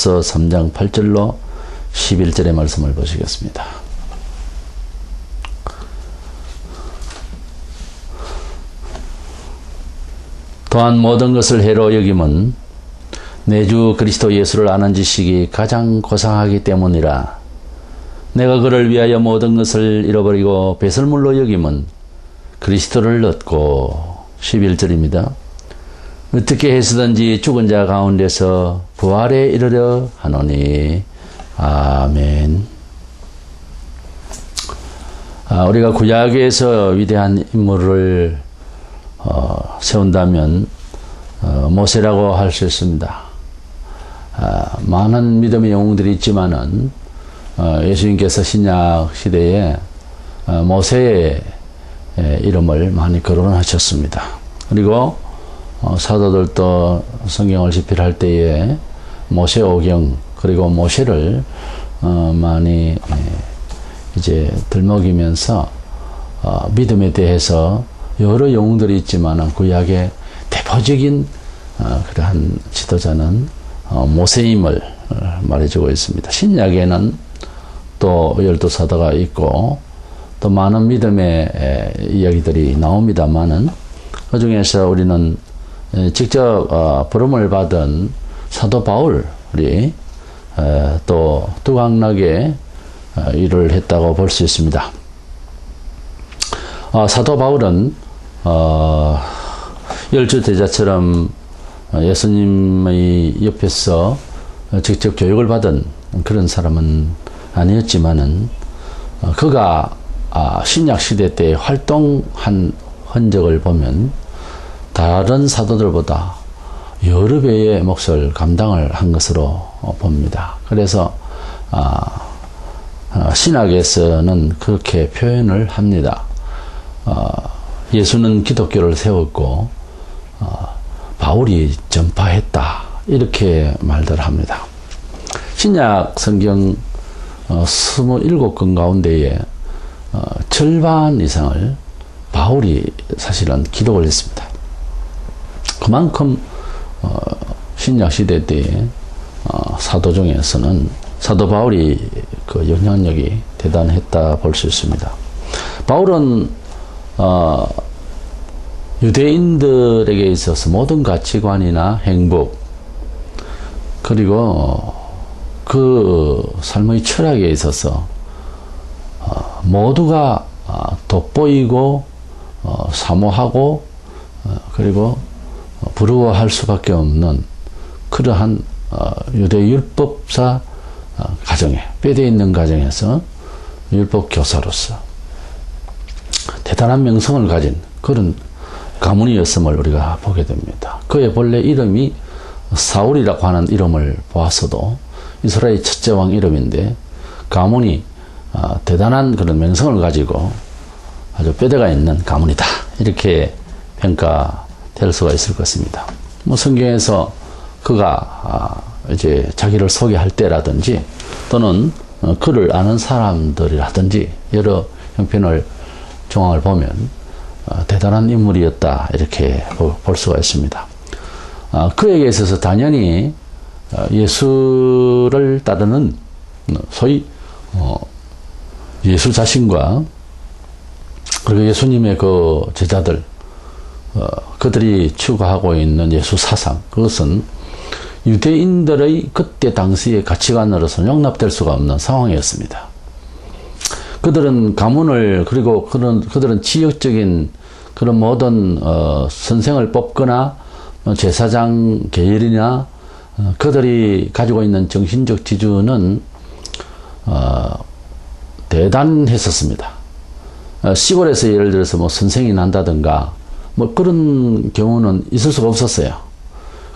고린도후서 3장 8절로 11절의 말씀을 보시겠습니다. 또한 모든 것을 해로 여김은 내 주 그리스도 예수를 아는 지식이 가장 고상하기 때문이라. 내가 그를 위하여 모든 것을 잃어버리고 배설물로 여김은 그리스도를 얻고. 11절입니다. 어떻게 해서든지 죽은 자 가운데서 부활에 이르려 하노니. 아멘. 우리가 구약에서 위대한 인물을 세운다면 모세라고 할 수 있습니다. 많은 믿음의 영웅들이 있지만은 예수님께서 신약 시대에 모세의 이름을 많이 거론하셨습니다. 그리고 사도들도 성경을 집필할 때에 모세오경 그리고 모세를 많이 이제 들먹이면서 믿음에 대해서 여러 영웅들이 있지만은 구약의 대표적인 그러한 지도자는 모세임을 말해주고 있습니다. 신약에는 또 12사도가 있고 또 많은 믿음의 이야기들이 나옵니다만은 그 중에서 우리는 직접 부름을 받은 사도 바울이 또 두각나게 일을 했다고 볼 수 있습니다. 사도 바울은 열주 대자처럼 예수님의 옆에서 직접 교육을 받은 그런 사람은 아니었지만은 그가 신약 시대 때 활동한 흔적을 보면 다른 사도들보다 여러 배의 몫을 감당을 한 것으로 봅니다. 그래서 신학에서는 그렇게 표현을 합니다. 예수는 기독교를 세웠고 바울이 전파했다, 이렇게 말들 합니다. 신약 성경 27권 가운데에 절반 이상을 바울이 사실은 기록을 했습니다. 그만큼 신약 시대 때 사도 중에서는 사도 바울이 그 영향력이 대단했다 볼 수 있습니다. 바울은 유대인들에게 있어서 모든 가치관이나 행복 그리고 그 삶의 철학에 있어서 모두가 돋보이고 사모하고 그리고 부러워할 수밖에 없는 그러한 유대 율법사 가정에 뼈대 있는 가정에서 율법 교사로서 대단한 명성을 가진 그런 가문이었음을 우리가 보게 됩니다. 그의 본래 이름이 사울이라고 하는 이름을 보았어도 이스라엘 첫째 왕 이름인데 가문이 대단한 그런 명성을 가지고 아주 뼈대가 있는 가문이다, 이렇게 평가될 수가 있을 것입니다. 성경에서 그가 이제 자기를 소개할 때라든지 또는 그를 아는 사람들이라든지 여러 형편을 종합을 보면 대단한 인물이었다, 이렇게 볼 수가 있습니다. 그에게 있어서 당연히 예수를 따르는 소위 예수 자신과 그리고 예수님의 그 제자들 그들이 추구하고 있는 예수 사상, 그것은 유대인들의 그때 당시의 가치관으로서는 용납될 수가 없는 상황이었습니다. 그들은 가문을 그리고 그들은 지역적인 그런 모든 선생을 뽑거나 제사장 계열이나 그들이 가지고 있는 정신적 지주는 대단했었습니다. 시골에서 예를 들어서 뭐 선생이 난다든가 뭐 그런 경우는 있을 수가 없었어요.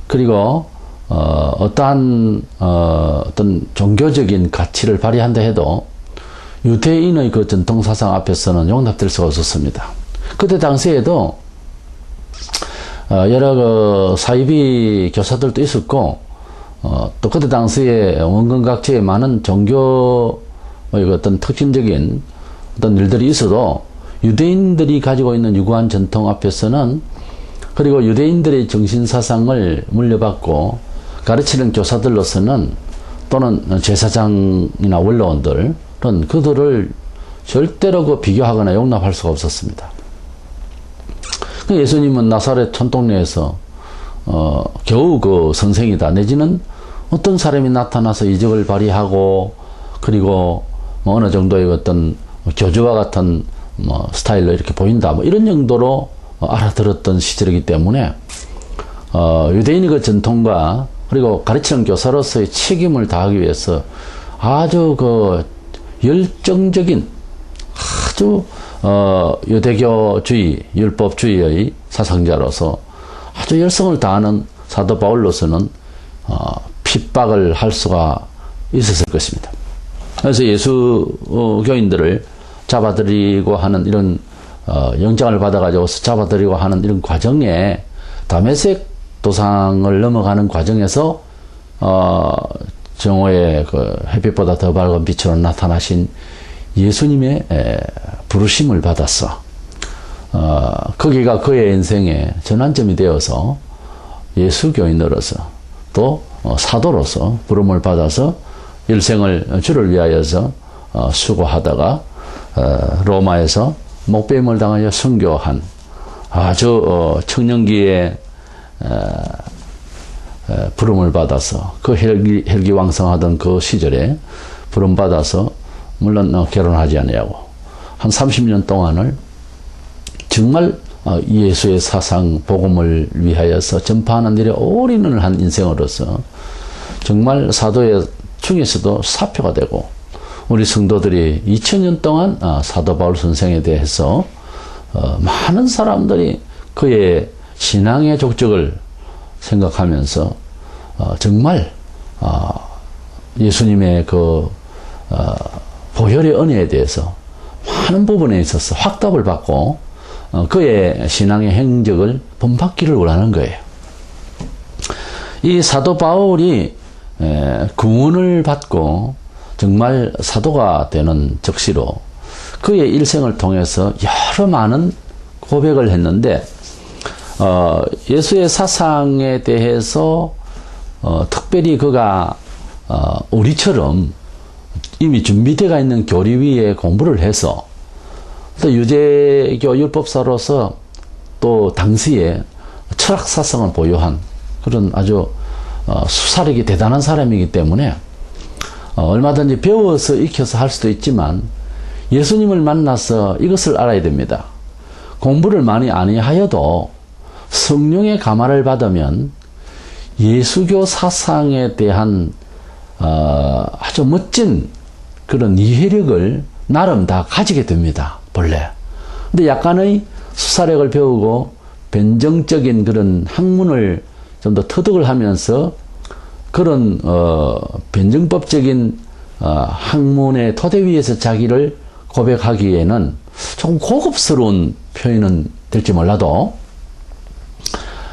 그리고 어떠한 어떤 종교적인 가치를 발휘한다 해도 유대인의 그 전통 사상 앞에서는 용납될 수가 없었습니다. 그때 당시에도 여러 그 사이비 교사들도 있었고 또 그때 당시에 원근각지에 많은 종교의 어떤 특징적인 어떤 일들이 있어도 유대인들이 가지고 있는 유구한 전통 앞에서는, 그리고 유대인들의 정신사상을 물려받고 가르치는 교사들로서는 또는 제사장이나 원로원들은 그들을 절대로 그 비교하거나 용납할 수가 없었습니다. 예수님은 나사렛 촌동네에서 겨우 그 선생이다 내지는 어떤 사람이 나타나서 이적을 발휘하고 그리고 뭐 어느 정도의 어떤 교주와 같은 뭐 스타일로 이렇게 보인다 뭐 이런 정도로 알아들었던 시절이기 때문에 유대인의 그 전통과 그리고 가르치는 교사로서의 책임을 다하기 위해서 아주 그 열정적인 아주 유대교주의 율법주의의 사상자로서 아주 열성을 다하는 사도 바울로서는 핍박을 할 수가 있었을 것입니다. 그래서 예수교인들을 잡아들이고 하는 이런 영장을 받아가지고 잡아들이고 하는 이런 과정에 다메섹 도상을 넘어가는 과정에서 정오의 그 햇빛보다 더 밝은 빛으로 나타나신 예수님의 부르심을 받았어. 거기가 그의 인생의 전환점이 되어서 예수교인으로서 또 사도로서 부름을 받아서 일생을 주를 위하여서 수고하다가 로마에서 목배임을 당하여 순교한 아주 청년기에 부름을 받아서 그 혈기왕성하던 그 시절에 부름 받아서 물론 결혼하지 않냐고 한 30년 동안을 정말 예수의 사상 복음을 위하여서 전파하는 일에 올인을 한 인생으로서 정말 사도의 중에서도 사표가 되고 우리 성도들이 2000년 동안 사도 바울 선생에 대해서 많은 사람들이 그의 신앙의 족적을 생각하면서 정말 예수님의 그 보혈의 은혜에 대해서 많은 부분에 있어서 확답을 받고 그의 신앙의 행적을 본받기를 원하는 거예요. 이 사도 바울이 구원을 받고 정말 사도가 되는 적시로 그의 일생을 통해서 여러 많은 고백을 했는데 예수의 사상에 대해서 특별히 그가 우리처럼 이미 준비되어 있는 교리 위에 공부를 해서 또 유대교 율법사로서 또 당시에 철학 사상을 보유한 그런 아주 수사력이 대단한 사람이기 때문에 얼마든지 배워서 익혀서 할 수도 있지만 예수님을 만나서 이것을 알아야 됩니다. 공부를 많이 아니하여도 성령의 감화를 받으면 예수교 사상에 대한 아주 멋진 그런 이해력을 나름 다 가지게 됩니다. 본래. 근데 약간의 수사력을 배우고 변정적인 그런 학문을 좀 더 터득을 하면서 그런 변증법적인 학문의 토대 위에서 자기를 고백하기에는 조금 고급스러운 표현은 될지 몰라도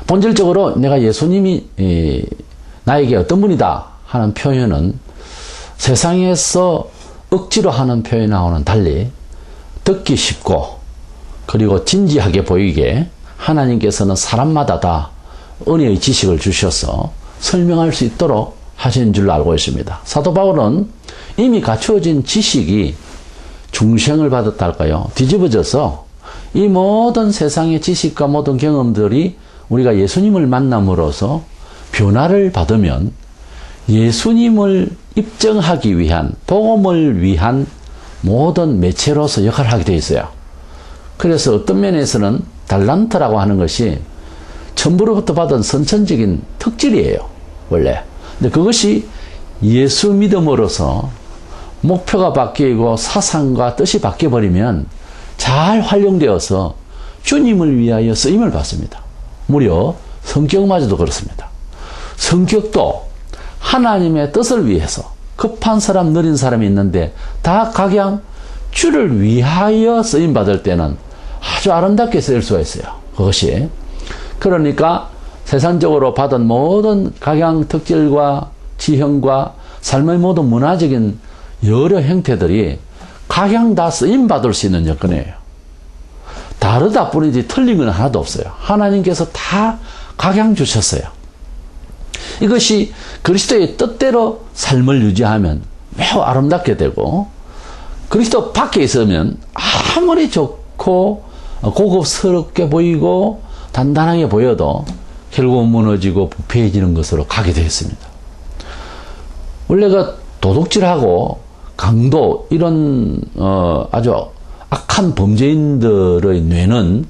본질적으로 내가 예수님이 나에게 어떤 분이다 하는 표현은 세상에서 억지로 하는 표현하고는 달리 듣기 쉽고 그리고 진지하게 보이게 하나님께서는 사람마다 다 은혜의 지식을 주셔서 설명할 수 있도록 하신 줄 알고 있습니다. 사도 바울은 이미 갖추어진 지식이 중생을 받았다 할까요? 뒤집어져서 이 모든 세상의 지식과 모든 경험들이 우리가 예수님을 만남으로써 변화를 받으면 예수님을 입증하기 위한 복음을 위한 모든 매체로서 역할을 하게 되어 있어요. 그래서 어떤 면에서는 달란트라고 하는 것이 천부로부터 받은 선천적인 특질이에요. 원래. 근데 그것이 예수 믿음으로써 목표가 바뀌고 사상과 뜻이 바뀌어버리면 잘 활용되어서 주님을 위하여 쓰임을 받습니다. 무려 성격마저도 그렇습니다. 성격도 하나님의 뜻을 위해서 급한 사람, 느린 사람이 있는데 다 각양 주를 위하여 쓰임 받을 때는 아주 아름답게 쓰일 수가 있어요. 그것이. 그러니까 세상적으로 받은 모든 각양 특질과 지형과 삶의 모든 문화적인 여러 형태들이 각양 다 쓰임 받을 수 있는 여건이에요. 다르다 뿐이지 틀린 건 하나도 없어요. 하나님께서 다 각양 주셨어요. 이것이 그리스도의 뜻대로 삶을 유지하면 매우 아름답게 되고, 그리스도 밖에 있으면 아무리 좋고 고급스럽게 보이고 단단하게 보여도 결국은 무너지고 부패해지는 것으로 가게 되었습니다. 원래 그 도둑질하고 강도 이런 아주 악한 범죄인들의 뇌는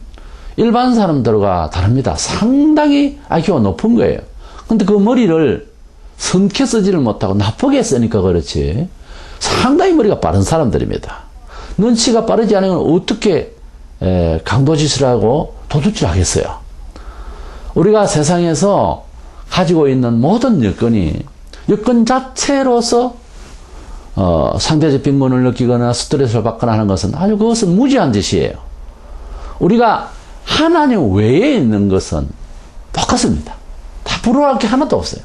일반 사람들과 다릅니다. 상당히 IQ가 높은 거예요. 근데 그 머리를 선케 쓰지를 못하고 나쁘게 쓰니까 그렇지 상당히 머리가 빠른 사람들입니다. 눈치가 빠르지 않으면 어떻게 강도짓을 하고 도둑질을 하겠어요. 우리가 세상에서 가지고 있는 모든 여건 자체로서 상대적 빈곤을 느끼거나 스트레스를 받거나 하는 것은 아주 그것은 무지한 짓이에요. 우리가 하나님 외에 있는 것은 똑같습니다. 다 부러워할 게 하나도 없어요.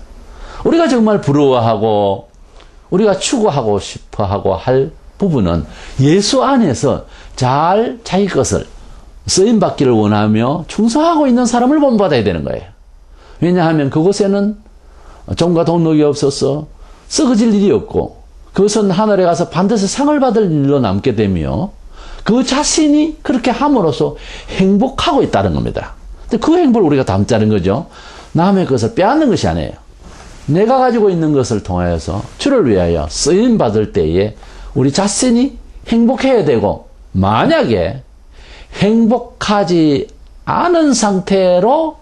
우리가 정말 부러워하고 우리가 추구하고 싶어하고 할 부분은 예수 안에서 잘 자기 것을 쓰임받기를 원하며 충성하고 있는 사람을 본받아야 되는 거예요. 왜냐하면 그곳에는 종과 동력이 없어서 썩어질 일이 없고 그것은 하늘에 가서 반드시 상을 받을 일로 남게 되며 그 자신이 그렇게 함으로써 행복하고 있다는 겁니다. 근데 그 행복을 우리가 담자는 거죠. 남의 것을 빼앗는 것이 아니에요. 내가 가지고 있는 것을 통하여서 주를 위하여 쓰임받을 때에 우리 자신이 행복해야 되고, 만약에 행복하지 않은 상태로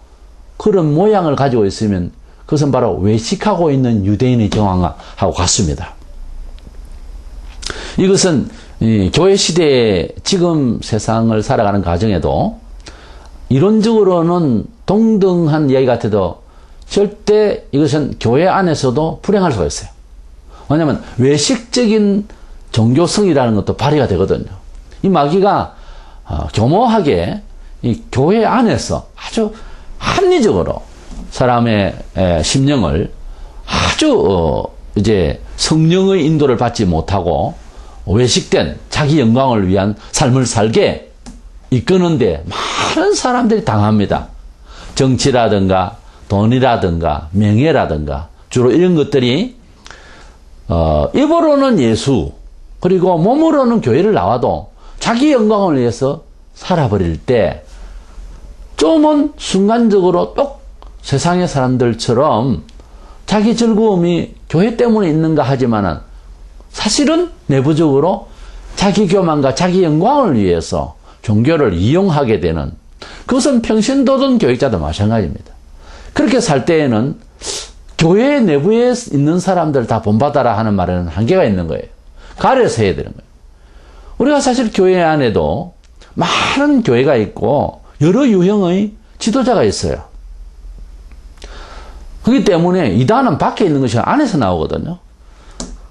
그런 모양을 가지고 있으면 그것은 바로 외식하고 있는 유대인의 정황하고 같습니다. 이것은 교회 시대의 지금 세상을 살아가는 과정에도 이론적으로는 동등한 이야기 같아도 절대 이것은 교회 안에서도 불행할 수가 있어요. 왜냐하면 외식적인 종교성이라는 것도 발휘가 되거든요. 이 마귀가 교모하게 이 교회 안에서 아주 합리적으로 사람의 심령을 아주 이제 성령의 인도를 받지 못하고 외식된 자기 영광을 위한 삶을 살게 이끄는데 많은 사람들이 당합니다. 정치라든가 돈이라든가 명예라든가 주로 이런 것들이 입으로는 예수 그리고 몸으로는 교회를 나와도 자기 영광을 위해서 살아버릴 때 좀은 순간적으로 똑 세상의 사람들처럼 자기 즐거움이 교회 때문에 있는가 하지만은 사실은 내부적으로 자기 교만과 자기 영광을 위해서 종교를 이용하게 되는 그것은 평신도든 교육자도 마찬가지입니다. 그렇게 살 때에는 교회 내부에 있는 사람들 다 본받아라 하는 말에는 한계가 있는 거예요. 가려서 해야 되는 거예요. 우리가 사실 교회 안에도 많은 교회가 있고 여러 유형의 지도자가 있어요. 그렇기 때문에 이단은 밖에 있는 것이 안에서 나오거든요.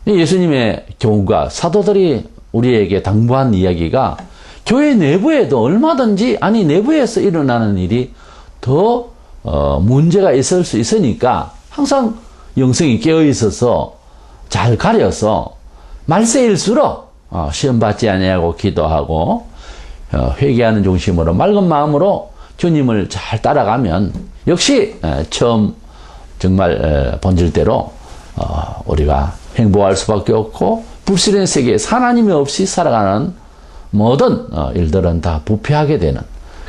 예수님의 교훈과 사도들이 우리에게 당부한 이야기가 교회 내부에도 얼마든지 아니 내부에서 일어나는 일이 더 문제가 있을 수 있으니까 항상 영성이 깨어 있어서 잘 가려서 말세일수록 시험 받지 아니하고 기도하고 회개하는 중심으로 맑은 마음으로 주님을 잘 따라가면 역시 처음 정말 본질대로 우리가 행복할 수밖에 없고 불신의 세계에서 하나님이 없이 살아가는 모든 일들은 다 부패하게 되는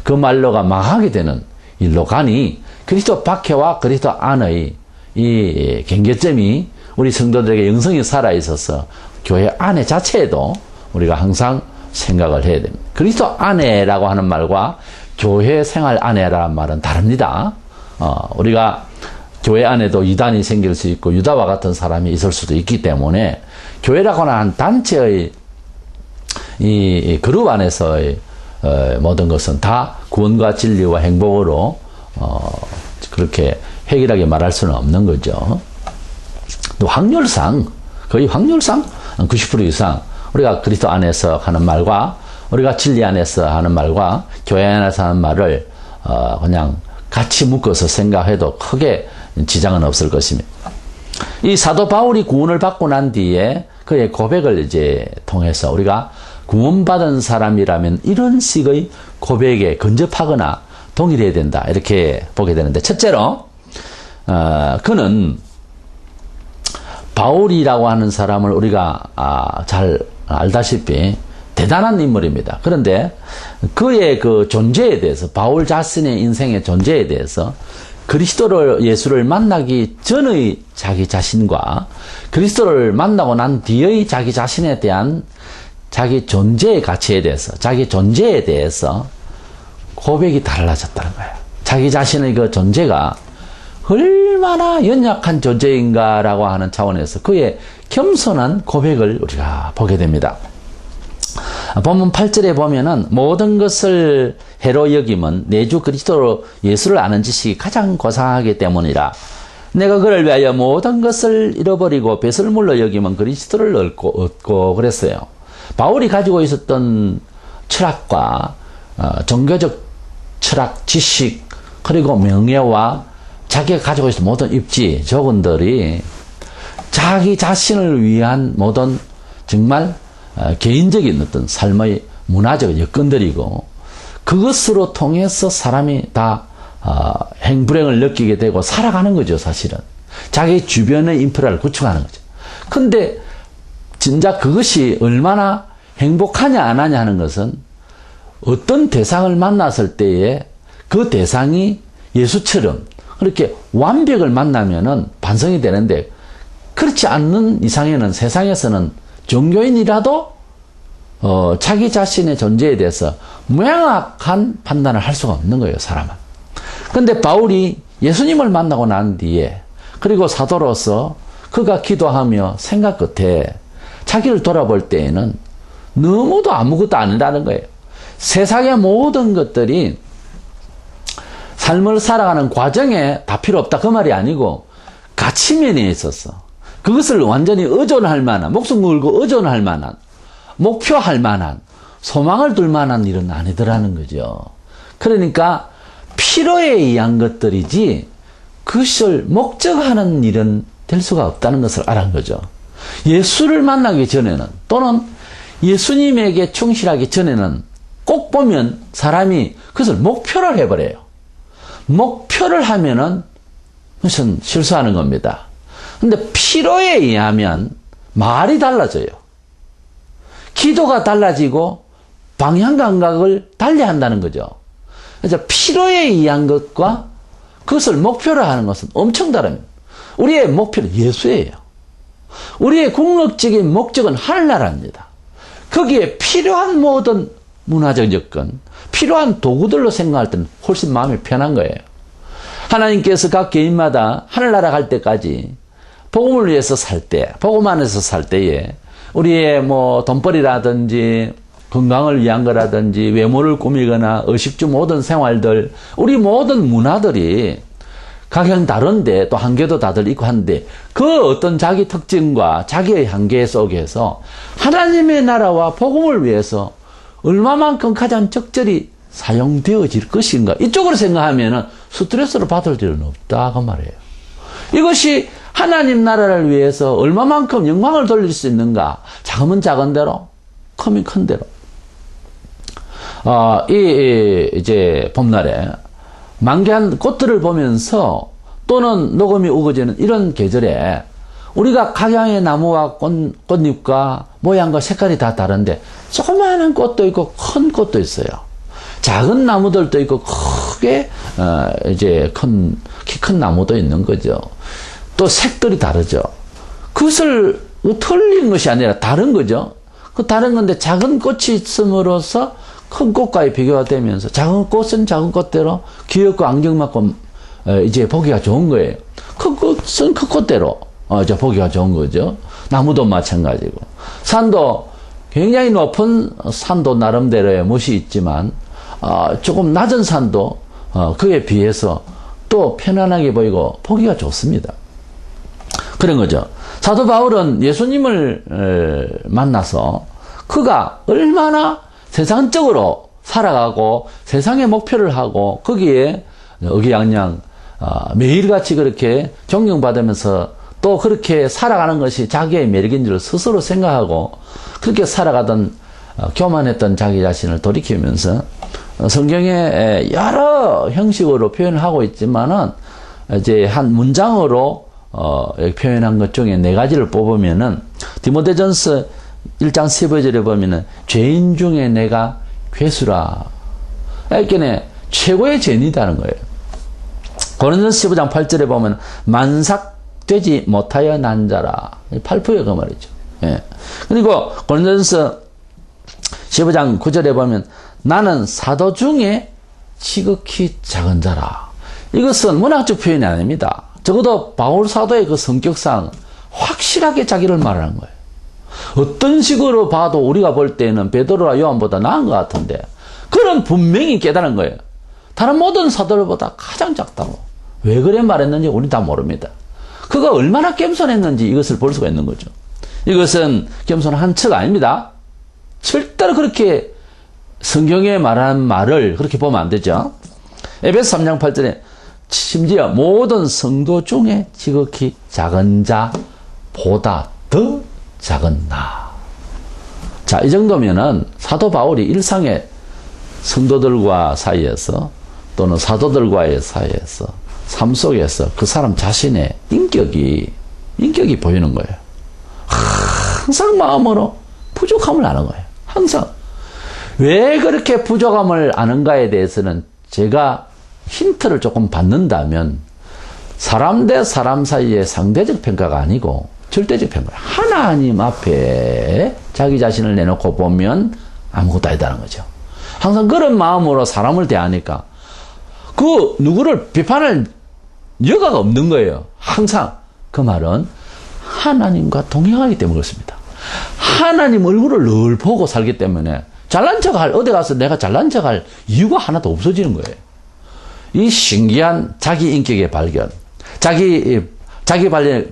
그 말로가 망하게 되는 일로 가니 그리스도 밖에와 그리스도 안의 이 경계점이 우리 성도들에게 영성이 살아있어서 교회 안에 자체에도 우리가 항상 생각을 해야 됩니다. 그리스도 안에라고 하는 말과 교회 생활 안에라는 말은 다릅니다. 우리가 교회 안에도 이단이 생길 수 있고 유다와 같은 사람이 있을 수도 있기 때문에 교회라고 하는 단체의 이 그룹 안에서의 모든 것은 다 구원과 진리와 행복으로 그렇게 해결하게 말할 수는 없는 거죠. 또 확률상 거의 확률상 90% 이상 우리가 그리스도 안에서 하는 말과 우리가 진리 안에서 하는 말과 교회 안에서 하는 말을 그냥 같이 묶어서 생각해도 크게 지장은 없을 것입니다. 이 사도 바울이 구원을 받고 난 뒤에 그의 고백을 이제 통해서 우리가 구원받은 사람이라면 이런 식의 고백에 근접하거나 동일해야 된다 이렇게 보게 되는데 첫째로 그는 바울이라고 하는 사람을 우리가 잘 알다시피 대단한 인물입니다. 그런데 그의 그 존재에 대해서, 바울 자신의 인생의 존재에 대해서 그리스도를, 예수를 만나기 전의 자기 자신과 그리스도를 만나고 난 뒤의 자기 자신에 대한 자기 존재의 가치에 대해서, 자기 존재에 대해서 고백이 달라졌다는 거예요. 자기 자신의 그 존재가 얼마나 연약한 존재인가라고 하는 차원에서 그의 겸손한 고백을 우리가 보게 됩니다. 본문 8절에 보면은 모든 것을 해로 여김은 내 주 그리스도 예수를 아는 지식이 가장 고상하기 때문이라. 내가 그를 위하여 모든 것을 잃어버리고 배설물로 여김은 그리스도를 얻고 그랬어요. 바울이 가지고 있었던 철학과 종교적 철학, 지식, 그리고 명예와 자기가 가지고 있었던 모든 입지, 조건들이 자기 자신을 위한 모든 정말 개인적인 어떤 삶의 문화적 여건들이고, 그것으로 통해서 사람이 다 행불행을 느끼게 되고 살아가는 거죠, 사실은. 자기 주변의 인프라를 구축하는 거죠. 근데 진작 그것이 얼마나 행복하냐 안 하냐 하는 것은 어떤 대상을 만났을 때에 그 대상이 예수처럼 그렇게 완벽을 만나면은 반성이 되는데, 그렇지 않는 이상에는 세상에서는 종교인이라도 자기 자신의 존재에 대해서 명확한 판단을 할 수가 없는 거예요, 사람은. 근데 바울이 예수님을 만나고 난 뒤에, 그리고 사도로서 그가 기도하며 생각 끝에 자기를 돌아볼 때에는 너무도 아무것도 아니라는 거예요. 세상의 모든 것들이 삶을 살아가는 과정에 다 필요 없다 그 말이 아니고, 가치면에 있어서 그것을 완전히 의존할 만한, 목숨 걸고 의존할 만한, 목표할 만한, 소망을 둘 만한 일은 아니더라는 거죠. 그러니까 필요에 의한 것들이지 그것을 목적하는 일은 될 수가 없다는 것을 알은 거죠. 예수를 만나기 전에는, 또는 예수님에게 충실하기 전에는 꼭 보면 사람이 그것을 목표를 해버려요. 목표를 하면은 그것은 실수하는 겁니다. 근데 필요에 의하면 말이 달라져요. 기도가 달라지고 방향 감각을 달리한다는 거죠. 그래서 필요에 의한 것과 그것을 목표로 하는 것은 엄청 다릅니다. 우리의 목표는 예수예요. 우리의 궁극적인 목적은 하늘나라입니다. 거기에 필요한 모든 문화적 여건, 필요한 도구들로 생각할 때는 훨씬 마음이 편한 거예요. 하나님께서 각 개인마다 하늘나라 갈 때까지 복음을 위해서 살 때, 복음 안에서 살 때에 우리의 돈벌이라든지 건강을 위한 거라든지 외모를 꾸미거나 의식주 모든 생활들, 우리 모든 문화들이 각양 다른데 또 한계도 다들 있고 한데, 그 어떤 자기 특징과 자기의 한계 속에서 하나님의 나라와 복음을 위해서 얼마만큼 가장 적절히 사용되어질 것인가, 이쪽으로 생각하면 스트레스를 받을 일은 없다 그 말이에요. 이것이 하나님 나라를 위해서 얼마만큼 영광을 돌릴 수 있는가, 작으면 작은 대로, 크면 큰 대로. 이제 봄날에 만개한 꽃들을 보면서, 또는 녹음이 우거지는 이런 계절에 우리가 각양의 나무와 꽃잎과 모양과 색깔이 다 다른데, 조그마한 꽃도 있고 큰 꽃도 있어요. 작은 나무들도 있고 크게 이제 키 큰 나무도 있는 거죠. 또 색들이 다르죠. 그것을 틀린 것이 아니라 다른 거죠. 그 다른 건데 작은 꽃이 있음으로써 큰 꽃과의 비교가 되면서, 작은 꽃은 작은 꽃대로 귀엽고 안경맞고 이제 보기가 좋은 거예요. 큰 꽃은 큰 꽃대로 이제 보기가 좋은 거죠. 나무도 마찬가지고, 산도 굉장히 높은 산도 나름대로의 멋이 있지만 조금 낮은 산도 그에 비해서 또 편안하게 보이고 보기가 좋습니다. 그런 거죠. 사도 바울은 예수님을 만나서 그가 얼마나 세상적으로 살아가고 세상의 목표를 하고 거기에 의기양양 매일같이 그렇게 존경받으면서 또 그렇게 살아가는 것이 자기의 매력인 줄 스스로 생각하고 그렇게 살아가던 교만했던 자기 자신을 돌이키면서 성경에 여러 형식으로 표현을 하고 있지만은 이제 한 문장으로 여기 표현한 것 중에 네 가지를 뽑으면은 디모데전서 1장 15절에 보면은 죄인 중에 내가 괴수라. 그러니까 최고의 죄인이라는 거예요. 고린도전서 15장 8절에 보면 만삭되지 못하여 난 자라. 팔부의 그 말이죠. 예. 그리고 고린도전서 15장 9절에 보면 나는 사도 중에 지극히 작은 자라. 이것은 문학적 표현이 아닙니다. 적어도 바울 사도의 그 성격상 확실하게 자기를 말하는 거예요. 어떤 식으로 봐도 우리가 볼 때는 베드로와 요한보다 나은 것 같은데 그런 분명히 깨달은 거예요. 다른 모든 사도들보다 가장 작다고. 왜 그래 말했는지 우리 다 모릅니다. 그가 얼마나 겸손했는지 이것을 볼 수가 있는 거죠. 이것은 겸손한 척 아닙니다. 절대로 그렇게 성경에 말하는 말을 그렇게 보면 안 되죠. 에베소 3장 8절에 심지어 모든 성도 중에 지극히 작은 자보다 더 작은 나. 자, 이 정도면은 사도 바울이 일상의 성도들과 사이에서 또는 사도들과의 사이에서 삶 속에서 그 사람 자신의 인격이 보이는 거예요. 항상 마음으로 부족함을 아는 거예요. 항상. 왜 그렇게 부족함을 아는가에 대해서는 제가 힌트를 조금 받는다면 사람 대 사람 사이의 상대적 평가가 아니고 절대적 평가. 하나님 앞에 자기 자신을 내놓고 보면 아무것도 아니다는 거죠. 항상 그런 마음으로 사람을 대하니까 그 누구를 비판할 여가가 없는 거예요. 항상 그 말은 하나님과 동행하기 때문에 그렇습니다. 하나님 얼굴을 늘 보고 살기 때문에 잘난 척할 어디 가서 내가 잘난 척할 이유가 하나도 없어지는 거예요. 이 신기한 자기 인격의 발견, 자기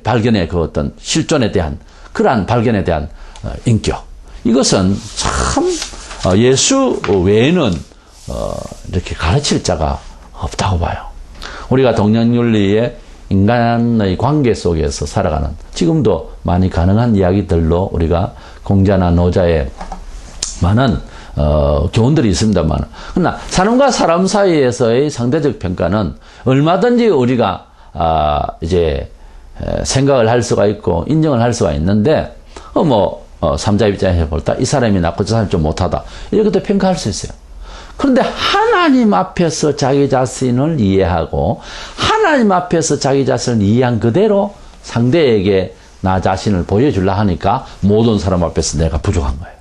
발견의 그 어떤 실존에 대한 그러한 발견에 대한 인격. 이것은 참 예수 외에는 이렇게 가르칠 자가 없다고 봐요. 우리가 동양윤리의 인간의 관계 속에서 살아가는 지금도 많이 가능한 이야기들로 우리가 공자나 노자의 많은 교훈들이 있습니다만, 그러나 사람과 사람 사이에서의 상대적 평가는 얼마든지 우리가 이제 생각을 할 수가 있고 인정을 할 수가 있는데, 삼자 입장에서 볼 때 이 사람이 낫고 저 사람이 좀 못하다 이렇게도 평가할 수 있어요. 그런데 하나님 앞에서 자기 자신을 이해하고 하나님 앞에서 자기 자신을 이해한 그대로 상대에게 나 자신을 보여주려 하니까 모든 사람 앞에서 내가 부족한 거예요.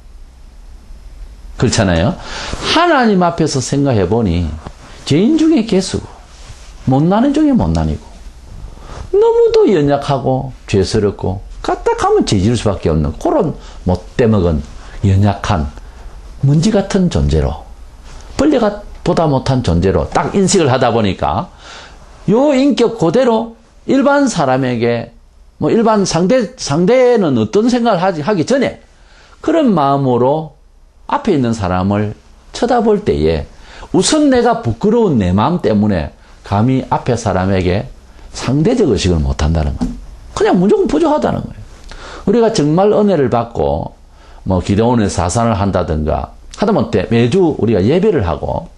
그렇잖아요. 하나님 앞에서 생각해 보니 죄인 중에 개수고 못나는 중에 못난이고 너무도 연약하고 죄스럽고 까딱하면 죄질 수밖에 없는 그런 못돼먹은 연약한 먼지 같은 존재로 벌레가 보다 못한 존재로 딱 인식을 하다 보니까 요 인격 그대로 일반 사람에게 일반 상대는 어떤 생각을 하기 전에 그런 마음으로 앞에 있는 사람을 쳐다볼 때에 우선 내가 부끄러운 내 마음 때문에 감히 앞에 사람에게 상대적 의식을 못한다는 거예요. 그냥 무조건 부족하다는 거예요. 우리가 정말 은혜를 받고 기도원에서 사산을 한다든가 하다못해 매주 우리가 예배를 하고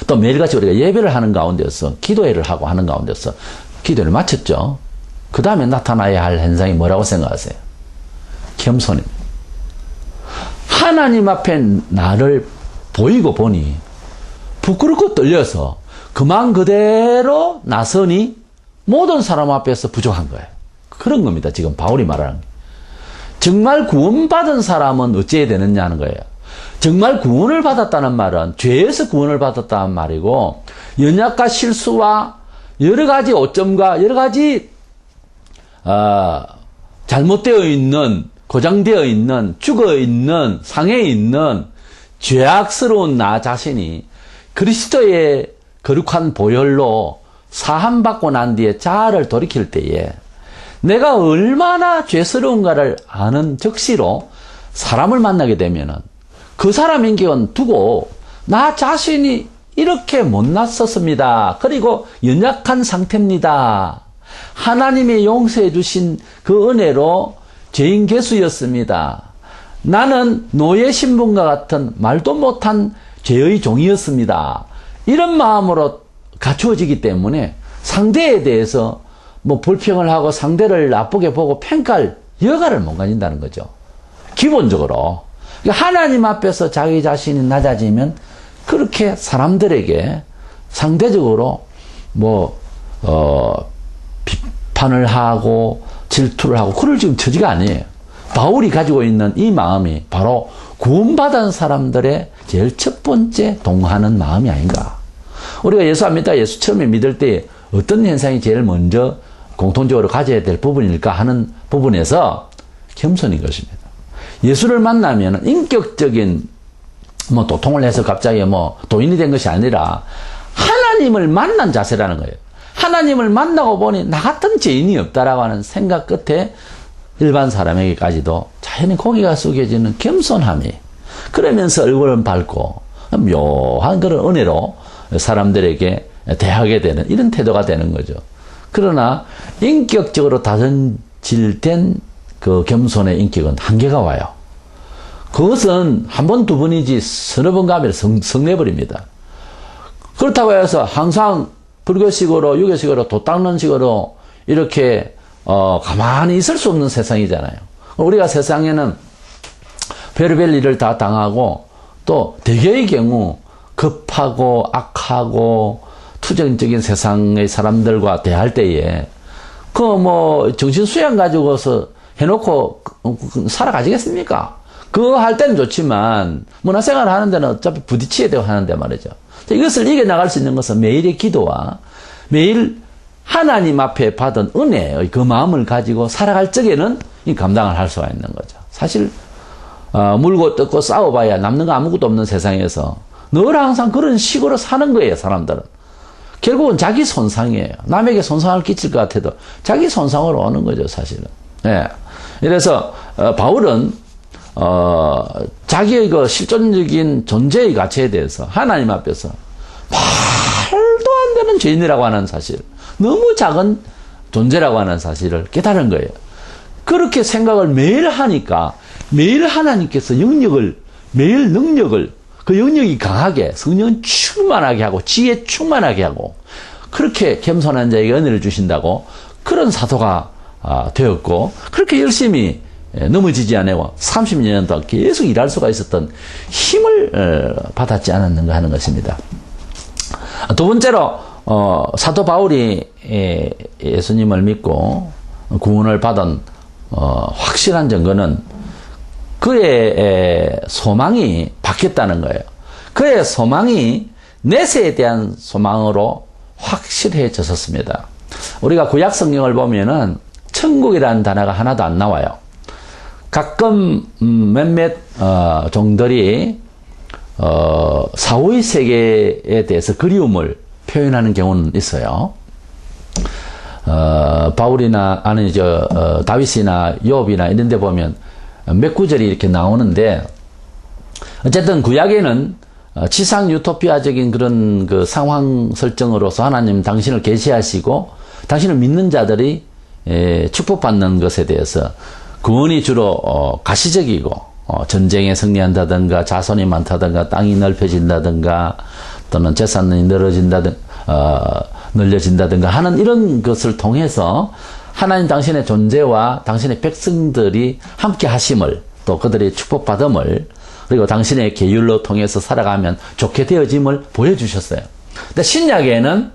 또 매일같이 우리가 예배를 하는 가운데서 기도회를 하고 하는 가운데서 기도를 마쳤죠. 그 다음에 나타나야 할 현상이 뭐라고 생각하세요? 겸손입니다. 하나님 앞에 나를 보이고 보니 부끄럽고 떨려서 그만 그대로 나서니 모든 사람 앞에서 부족한 거예요. 그런 겁니다. 지금 바울이 말하는 게. 정말 구원받은 사람은 어찌해야 되느냐 하는 거예요. 정말 구원을 받았다는 말은 죄에서 구원을 받았다는 말이고 연약과 실수와 여러 가지 오점과 여러 가지 잘못되어 있는 고장되어 있는 죽어 있는 상해 있는 죄악스러운 나 자신이 그리스도의 거룩한 보혈로 사함받고 난 뒤에 자아를 돌이킬 때에 내가 얼마나 죄스러운가를 아는 적시로 사람을 만나게 되면은 그 사람 인격은 두고 나 자신이 이렇게 못났었습니다. 그리고 연약한 상태입니다. 하나님이 용서해 주신 그 은혜로 죄인 개수였습니다. 나는 노예 신분과 같은 말도 못한 죄의 종이었습니다. 이런 마음으로 갖추어지기 때문에 상대에 대해서 뭐 불평을 하고 상대를 나쁘게 보고 평가할 여가를 못 가진다는 거죠. 기본적으로. 그러니까 하나님 앞에서 자기 자신이 낮아지면 그렇게 사람들에게 상대적으로 비판을 하고 질투를 하고 그럴 지금 처지가 아니에요. 바울이 가지고 있는 이 마음이 바로 구원받은 사람들의 제일 첫 번째 동하는 마음이 아닌가. 우리가 예수 안 믿다 예수 처음에 믿을 때 어떤 현상이 제일 먼저 공통적으로 가져야 될 부분일까 하는 부분에서 겸손인 것입니다. 예수를 만나면 인격적인 도통을 해서 갑자기 도인이 된 것이 아니라 하나님을 만난 자세라는 거예요. 하나님을 만나고 보니 나 같은 죄인이 없다라고 하는 생각 끝에 일반 사람에게까지도 자연히 고개가 숙여지는 겸손함이, 그러면서 얼굴은 밝고 묘한 그런 은혜로 사람들에게 대하게 되는 이런 태도가 되는 거죠. 그러나 인격적으로 다전질된 그 겸손의 인격은 한계가 와요. 그것은 한 번, 두 번이지 서너 번 가면 성내버립니다. 그렇다고 해서 항상 불교식으로, 유교식으로, 도 닦는 식으로 이렇게 가만히 있을 수 없는 세상이잖아요. 우리가 세상에는 별의별 일을 다 당하고 또 대개의 경우 급하고 악하고 투정적인 세상의 사람들과 대할 때에 정신 수양 가지고서 해놓고 살아가지겠습니까? 그거 할 때는 좋지만 문화생활 하는 데는 어차피 부딪혀야 되고 하는데 말이죠. 이것을 이겨나갈 수 있는 것은 매일의 기도와 매일 하나님 앞에 받은 은혜의 그 마음을 가지고 살아갈 적에는 이 감당을 할 수가 있는 거죠. 사실 물고 뜯고 싸워봐야 남는 거 아무것도 없는 세상에서 늘 항상 그런 식으로 사는 거예요. 사람들은 결국은 자기 손상이에요. 남에게 손상을 끼칠 것 같아도 자기 손상으로 오는 거죠. 사실은. 예. 이래서 바울은 자기의 그 실존적인 존재의 가치에 대해서 하나님 앞에서 말도 안 되는 죄인이라고 하는 사실, 너무 작은 존재라고 하는 사실을 깨달은 거예요. 그렇게 생각을 매일 하니까 매일 하나님께서 매일 능력을, 그 영역이 강하게 성령 충만하게 하고 지혜 충만하게 하고 그렇게 겸손한 자에게 은혜를 주신다고 그런 사도가 되었고, 그렇게 열심히 넘어지지 않고 30년 동안 계속 일할 수가 있었던 힘을 받았지 않았는가 하는 것입니다. 두 번째로 사도 바울이 예수님을 믿고 구원을 받은 확실한 증거는 그의 소망이 바뀌었다는 거예요. 그의 소망이 내세에 대한 소망으로 확실해졌습니다. 우리가 구약 성경을 보면은 천국이라는 단어가 하나도 안 나와요. 가끔 몇몇 종들이 사후의 세계에 대해서 그리움을 표현하는 경우는 있어요. 바울이나 다윗이나 욥이나 이런 데 보면 몇 구절이 이렇게 나오는데, 어쨌든 구약에는 지상 유토피아적인 그런 그 상황 설정으로서 하나님 당신을 계시하시고 당신을 믿는 자들이 축복받는 것에 대해서 구원이 주로 가시적이고 전쟁에 승리한다든가 자손이 많다든가 땅이 넓혀진다든가 또는 재산이 늘려진다든가 하는 이런 것을 통해서 하나님 당신의 존재와 당신의 백성들이 함께 하심을, 또 그들이 축복받음을, 그리고 당신의 계율로 통해서 살아가면 좋게 되어짐을 보여주셨어요. 근데 신약에는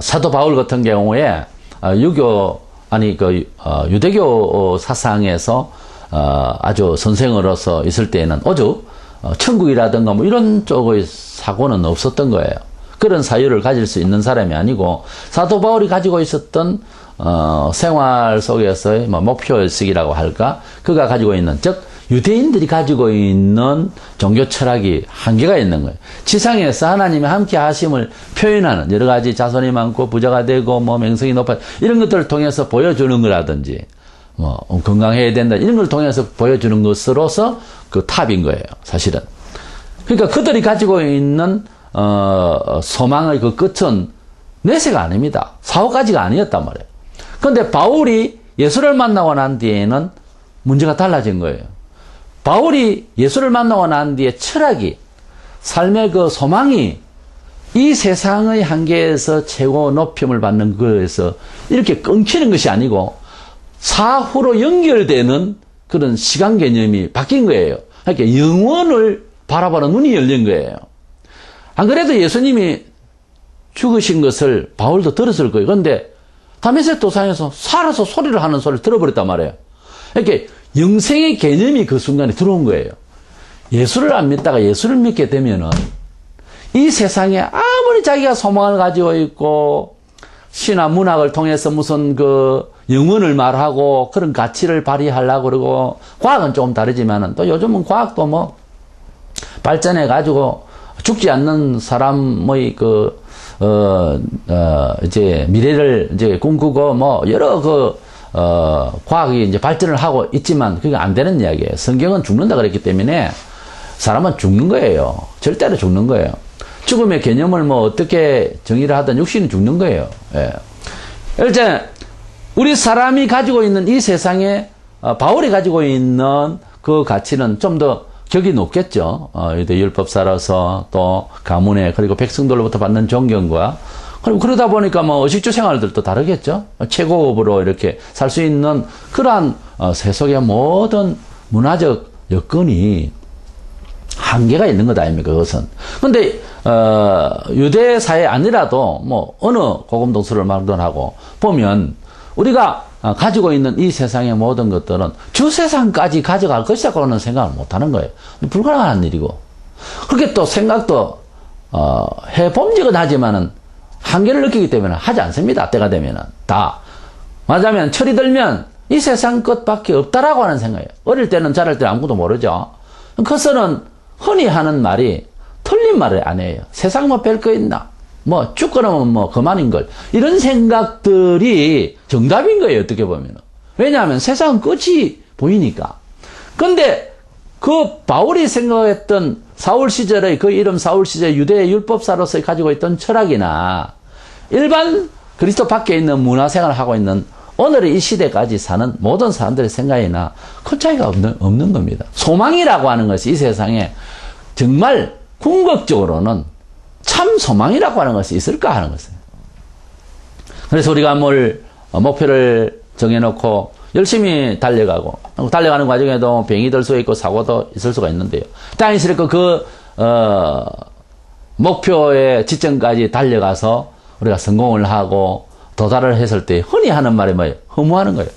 사도 바울 같은 경우에 유대교 사상에서 아주 선생으로서 있을 때에는 오죽 천국이라든가 이런 쪽의 사고는 없었던 거예요. 그런 사유를 가질 수 있는 사람이 아니고, 사도 바울이 가지고 있었던 생활 속에서의 목표의식이라고 할까, 그가 가지고 있는, 즉 유대인들이 가지고 있는 종교 철학이 한계가 있는 거예요. 지상에서 하나님의 함께 하심을 표현하는 여러 가지 자손이 많고 부자가 되고 명성이 높아 이런 것들을 통해서 보여주는 거라든지 건강해야 된다 이런 걸 통해서 보여주는 것으로서 그 탑인 거예요. 사실은. 그러니까 그들이 가지고 있는 소망의 그 끝은 내세가 아닙니다. 사후까지가 아니었단 말이에요. 그런데 바울이 예수를 만나고 난 뒤에는 문제가 달라진 거예요. 바울이 예수를 만나고 난 뒤에 철학이, 삶의 그 소망이 이 세상의 한계에서 최고 높임을 받는 거에서 이렇게 끊기는 것이 아니고 사후로 연결되는 그런 시간 개념이 바뀐 거예요. 그러니까 영원을 바라보는 눈이 열린 거예요. 안 그래도 예수님이 죽으신 것을 바울도 들었을 거예요. 그런데 다메섹 도상에서 살아서 소리를 하는 소리를 들어버렸단 말이에요. 이렇게 영생의 개념이 그 순간에 들어온 거예요. 예수를 안 믿다가 예수를 믿게 되면은 이 세상에 아무리 자기가 소망을 가지고 있고 신화 문학을 통해서 무슨 그 영혼을 말하고 그런 가치를 발휘하려고 그러고 과학은 조금 다르지만은 또 요즘은 과학도 뭐 발전해 가지고 죽지 않는 사람의 이제 미래를 이제 꿈꾸고 뭐 여러 과학이 이제 발전을 하고 있지만 그게 안 되는 이야기예요. 성경은 죽는다 그랬기 때문에 사람은 죽는 거예요. 절대로 죽는 거예요. 죽음의 개념을 뭐 어떻게 정의를 하든 육신이 죽는 거예요. 예. 일단 우리 사람이 가지고 있는 이 세상에 바울이 가지고 있는 그 가치는 좀 더 격이 높겠죠. 율법사로서 또 가문에 그리고 백성들로부터 받는 존경과 그리고 그러다 보니까 뭐 의식주 생활들도 다르겠죠. 최고급으로 이렇게 살 수 있는 그러한 세속의 모든 문화적 여건이 한계가 있는 것 아닙니까, 그것은. 근데, 유대 사회 아니라도, 뭐, 어느 고금동서를 말론하고, 보면, 우리가 가지고 있는 이 세상의 모든 것들은 주 세상까지 가져갈 것이라고는 생각을 못 하는 거예요. 불가능한 일이고. 그렇게 또 생각도, 해봄직은 하지만은, 한계를 느끼기 때문에 하지 않습니다, 때가 되면은. 다. 맞아면, 철이 들면, 이 세상 것밖에 없다라고 하는 생각이에요. 어릴 때는 자랄 때는 아무것도 모르죠. 커서는 흔히 하는 말이 틀린 말을 안 해요. 세상 뭐 별 거 있나? 뭐 죽거나면 뭐 그만인걸. 이런 생각들이 정답인 거예요. 어떻게 보면. 왜냐하면 세상은 끝이 보이니까. 근데 그 바울이 생각했던 사울 시절의 그 이름 사울 시절 유대 율법사로서 가지고 있던 철학이나 일반 그리스도 밖에 있는 문화생활을 하고 있는 오늘의 이 시대까지 사는 모든 사람들의 생각이나 큰 차이가 없는 겁니다. 소망이라고 하는 것이 이 세상에 정말 궁극적으로는 참 소망이라고 하는 것이 있을까 하는 것이에요. 그래서 우리가 목표를 정해놓고 열심히 달려가고, 달려가는 과정에도 병이 들 수 있고 사고도 있을 수가 있는데요. 당연스럽고 목표의 지점까지 달려가서 우리가 성공을 하고 도달을 했을 때 흔히 하는 말이 뭐예요? 허무하는 거예요.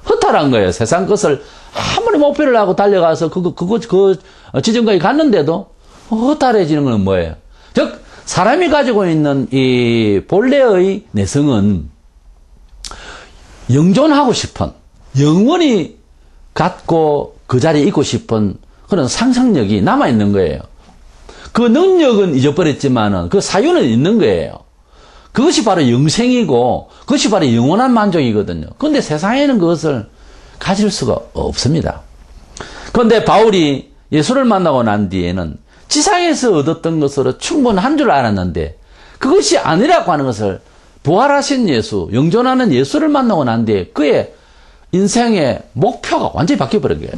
허탈한 거예요. 세상 것을 아무리 목표를 하고 달려가서 그 지점까지 갔는데도 허탈해지는 건 뭐예요? 즉 사람이 가지고 있는 이 본래의 내성은 영존하고 싶은, 영원히 갖고 그 자리에 있고 싶은 그런 상상력이 남아있는 거예요. 그 능력은 잊어버렸지만은 그 사유는 있는 거예요. 그것이 바로 영생이고 그것이 바로 영원한 만족이거든요. 그런데 세상에는 그것을 가질 수가 없습니다. 그런데 바울이 예수를 만나고 난 뒤에는 지상에서 얻었던 것으로 충분한 줄 알았는데 그것이 아니라고 하는 것을 부활하신 예수, 영존하는 예수를 만나고 난 뒤에 그의 인생의 목표가 완전히 바뀌어버린 거예요.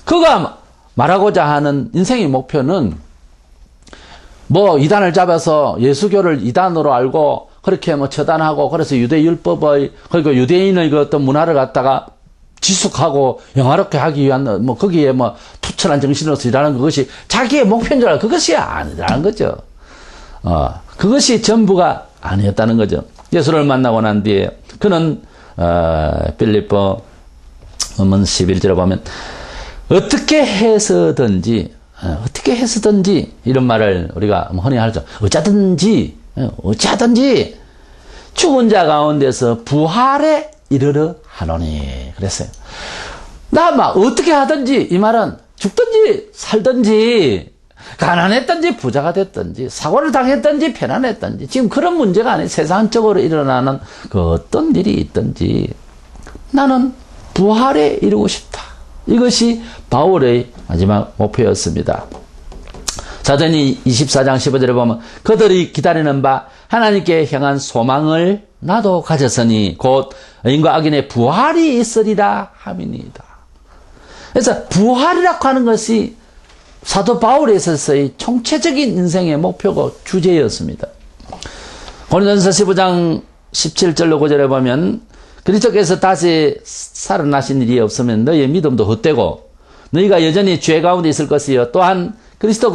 그가 말하고자 하는 인생의 목표는 뭐 이단을 잡아서 예수교를 이단으로 알고 그렇게 뭐 처단하고 그래서 유대율법의 그리고 유대인의 그 어떤 문화를 갖다가 지속하고 영화롭게 하기 위한 뭐 거기에 뭐 투철한 정신으로서 일하는 그것이 자기의 목표인 줄 알고 그것이 아니라는 거죠. 그것이 전부가 아니었다는 거죠. 예수를 만나고 난 뒤에 그는 빌립보 본문 11절에 보면 어떻게 해서든지 이런 말을 우리가 흔히 하죠. 어찌하든지 죽은 자 가운데서 부활에 이르러 하노니 그랬어요. 나 막 어떻게 하든지 이 말은 죽든지 살든지 가난했든지 부자가 됐든지 사고를 당했든지 편안했든지 지금 그런 문제가 아니에요. 세상적으로 일어나는 그 어떤 일이 있든지 나는 부활에 이르고 싶다. 이것이 바울의 마지막 목표였습니다. 사도행전 24장 15절에 보면 그들이 기다리는 바 하나님께 향한 소망을 나도 가졌으니 곧 의인과 악인의 부활이 있으리라 함이니이다. 그래서 부활이라고 하는 것이 사도 바울에 있어서의 총체적인 인생의 목표고 주제였습니다. 고린도전서 15장 17절로 9절에 보면 그리스도께서 다시 살아나신 일이 없으면 너희의 믿음도 헛되고 너희가 여전히 죄 가운데 있을 것이요 또한 그리스도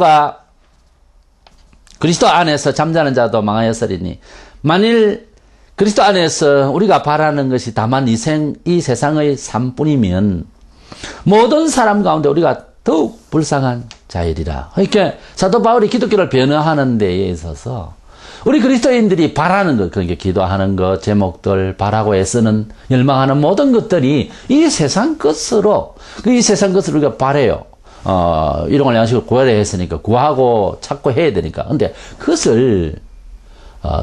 안에서 잠자는 자도 망하였으리니 만일 그리스도 안에서 우리가 바라는 것이 다만 이 세상의 삶뿐이면 모든 사람 가운데 우리가 더욱 불쌍한 자이리라. 그러니까 사도 바울이 기독교를 변화하는 데에 있어서 우리 그리스도인들이 바라는 것, 그러니까 기도하는 것, 제목들, 바라고 애쓰는, 열망하는 모든 것들이 이 세상 것으로 우리가 바래요. 일용할 양식을 구하려 했으니까 구하고 찾고 해야 되니까. 근데 그것을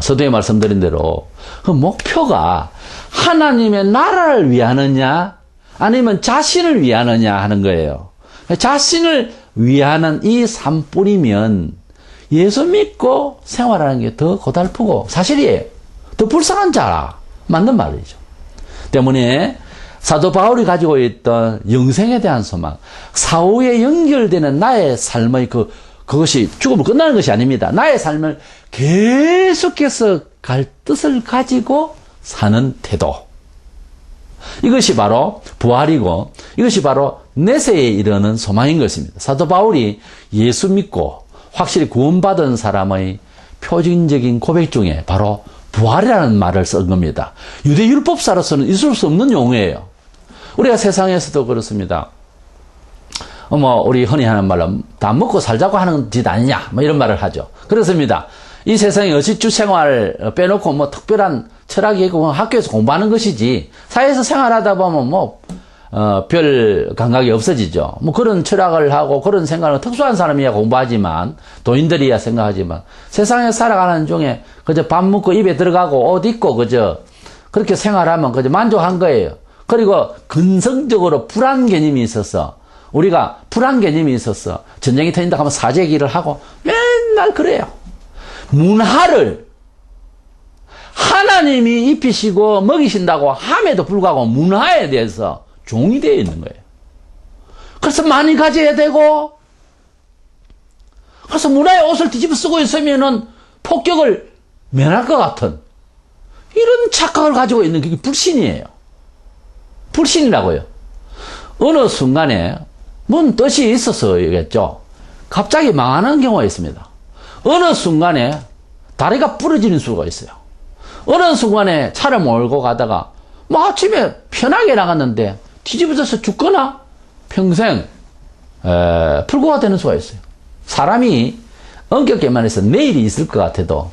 서두에 말씀드린 대로 그 목표가 하나님의 나라를 위하느냐 아니면 자신을 위하느냐 하는 거예요. 자신을 위하는 이 삶뿐이면 예수 믿고 생활하는 게 더 고달프고 사실이에요. 더 불쌍한 자라. 맞는 말이죠. 때문에 사도 바울이 가지고 있던 영생에 대한 소망, 사후에 연결되는 나의 삶의 그것이 죽음을 끝나는 것이 아닙니다. 나의 삶을 계속해서 갈 뜻을 가지고 사는 태도. 이것이 바로 부활이고 이것이 바로 내세에 이르는 소망인 것입니다. 사도 바울이 예수 믿고 확실히 구원받은 사람의 표준적인 고백 중에 바로 부활이라는 말을 쓴 겁니다. 유대 율법사로서는 있을 수 없는 용어예요. 우리가 세상에서도 그렇습니다. 우리 흔히 하는 말로 다 먹고 살자고 하는 짓 아니냐 이런 말을 하죠. 그렇습니다. 이 세상에 어시주 생활 빼놓고 특별한 철학이 있고 학교에서 공부하는 것이지 사회에서 생활하다 보면 별 감각이 없어지죠. 그런 철학을 하고 그런 생각을 특수한 사람이야 공부하지만 도인들이야 생각하지만 세상에 살아가는 중에 그저 밥 먹고 입에 들어가고 옷 입고 그저 그렇게 생활하면 그저 만족한 거예요. 그리고 근성적으로 불안 개념이 있어서 우리가 불안 개념이 있어서 전쟁이 터진다 하면 사죄기를 하고 맨날 그래요. 문화를 하나님이 입히시고 먹이신다고 함에도 불구하고 문화에 대해서 종이 되어 있는 거예요. 그래서 많이 가져야 되고, 그래서 문화의 옷을 뒤집어 쓰고 있으면은 폭격을 면할 것 같은 이런 착각을 가지고 있는 게 불신이에요. 불신이라고요. 어느 순간에 뭔 뜻이 있어서겠죠. 갑자기 망하는 경우가 있습니다. 어느 순간에 다리가 부러지는 수가 있어요. 어느 순간에 차를 몰고 가다가 아침에 편하게 나갔는데 뒤집어져서 죽거나 평생 불구가 되는 수가 있어요. 사람이 엄격히만 해서 내일이 있을 것 같아도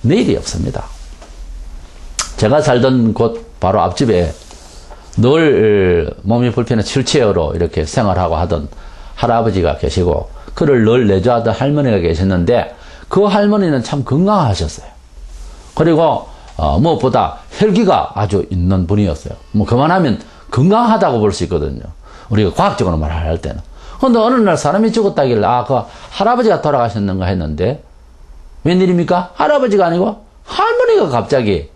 내일이 없습니다. 제가 살던 곳 바로 앞집에 늘 몸이 불편해 휠체어로 이렇게 생활하고 하던 할아버지가 계시고 그를 늘 내조하던 할머니가 계셨는데 그 할머니는 참 건강하셨어요. 그리고 무엇보다 혈기가 아주 있는 분이었어요. 그만하면 건강하다고 볼 수 있거든요. 우리가 과학적으로 말할 때는. 그런데 어느 날 사람이 죽었다길래 그 할아버지가 돌아가셨는가 했는데 웬일입니까? 할아버지가 아니고 할머니가 갑자기